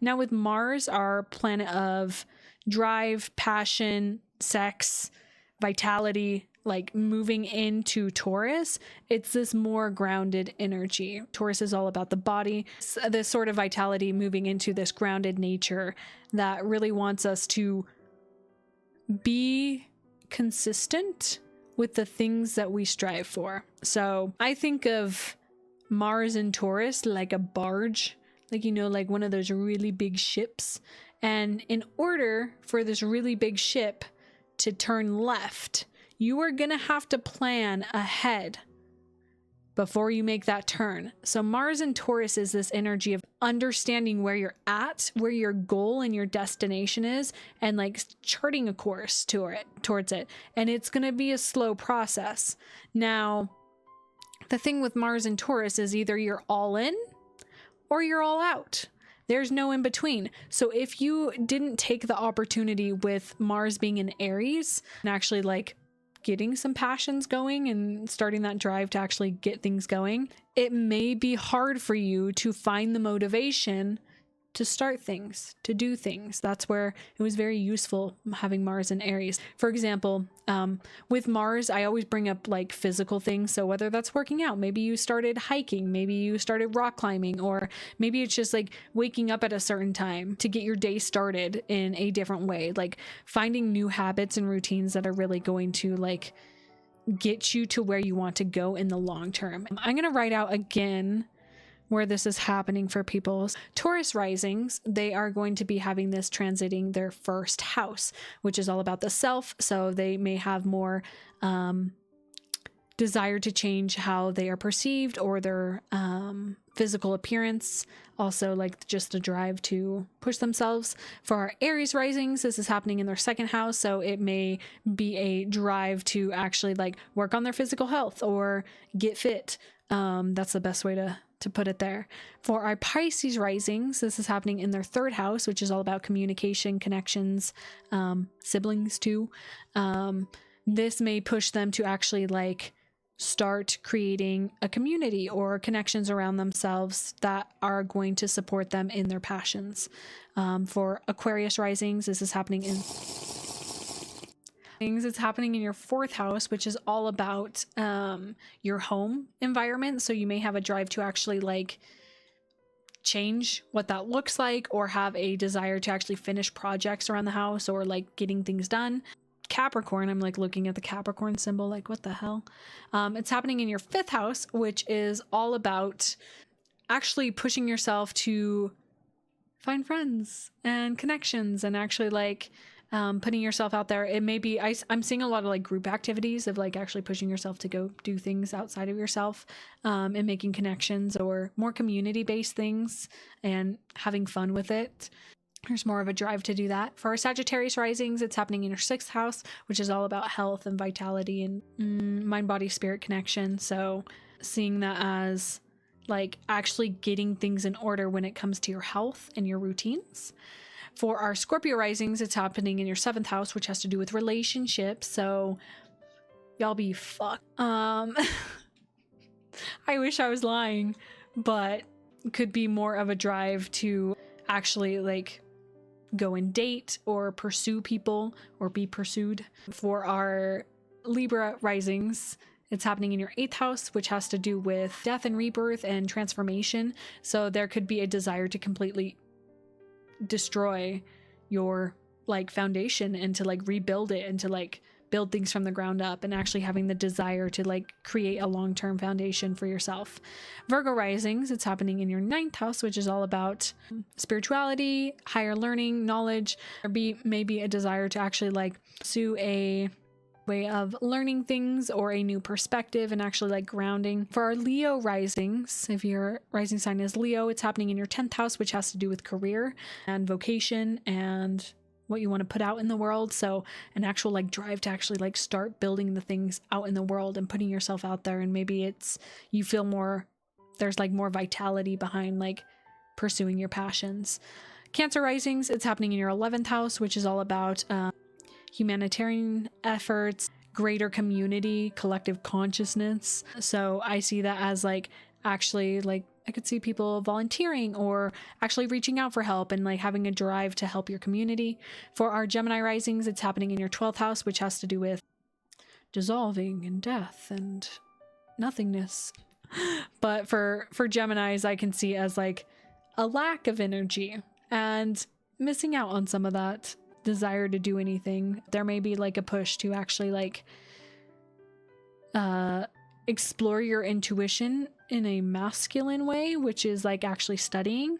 Now with Mars, our planet of drive, passion, sex, vitality, like moving into Taurus, it's this more grounded energy. Taurus is all about the body, this sort of vitality moving into this grounded nature that really wants us to be consistent with the things that we strive for. So I think of Mars and Taurus like a barge, like, you know, like one of those really big ships. And in order for this really big ship to turn left, you are going to have to plan ahead before you make that turn. So Mars and Taurus is this energy of understanding where you're at, where your goal and your destination is, and like charting a course towards it. And it's going to be a slow process. Now, the thing with Mars and Taurus is either you're all in or you're all out. There's no in between. So if you didn't take the opportunity with Mars being in Aries and actually like getting some passions going and starting that drive to actually get things going, it may be hard for you to find the motivation to start things, to do things. That's where it was very useful having Mars in Aries. For example, with Mars, I always bring up like physical things. So whether that's working out, maybe you started hiking, maybe you started rock climbing, or maybe it's just like waking up at a certain time to get your day started in a different way, like finding new habits and routines that are really going to like get you to where you want to go in the long term. I'm going to write out again where this is happening for people. Taurus risings, they are going to be having this transiting their first house, which is all about the self. So they may have more desire to change how they are perceived or their physical appearance. Also like just a drive to push themselves. For our Aries risings, this is happening in their second house. So it may be a drive to actually like work on their physical health or get fit. That's the best way to put it there. For our Pisces risings, this is happening in their third house, which is all about communication, connections, siblings too. This may push them to actually like start creating a community or connections around themselves that are going to support them in their passions. For Aquarius risings, this is happening in it's happening in your fourth house, which is all about your home environment. So you may have a drive to actually like change what that looks like, or have a desire to actually finish projects around the house or like getting things done. Capricorn, I'm like looking at the Capricorn symbol, like what the hell? It's happening in your fifth house, which is all about actually pushing yourself to find friends and connections and actually like putting yourself out there. It may be, I'm seeing a lot of like group activities of like actually pushing yourself to go do things outside of yourself, and making connections or more community-based things and having fun with it. There's more of a drive to do that. For our Sagittarius risings, it's happening in your sixth house, which is all about health and vitality and mind, body, spirit connection. So seeing that as like actually getting things in order when it comes to your health and your routines. For our Scorpio risings, it's happening in your seventh house, which has to do with relationships. So y'all be fucked. I wish I was lying, but could be more of a drive to actually like go and date or pursue people or be pursued. For our Libra risings, it's happening in your eighth house, which has to do with death and rebirth and transformation. So there could be a desire to completely destroy your like foundation and to like rebuild it and to like build things from the ground up, and actually having the desire to like create a long-term foundation for yourself. Virgo risings, it's happening in your ninth house, which is all about spirituality, higher learning, knowledge. There be maybe a desire to actually like pursue a way of learning things or a new perspective and actually like grounding. For our Leo risings, if your rising sign is Leo, it's happening in your 10th house, which has to do with career and vocation and what you want to put out in the world. So an actual like drive to actually like start building the things out in the world and putting yourself out there. And maybe it's, you feel more, there's like more vitality behind like pursuing your passions. Cancer risings, it's happening in your 11th house, which is all about humanitarian efforts, greater community, collective consciousness. So I see that as like actually like I could see people volunteering or actually reaching out for help and like having a drive to help your community. For our Gemini risings, it's happening in your 12th house, which has to do with dissolving and death and nothingness. But for Geminis, I can see as like a lack of energy and missing out on some of that desire to do anything. There may be like a push to actually like explore your intuition in a masculine way, which is like actually studying.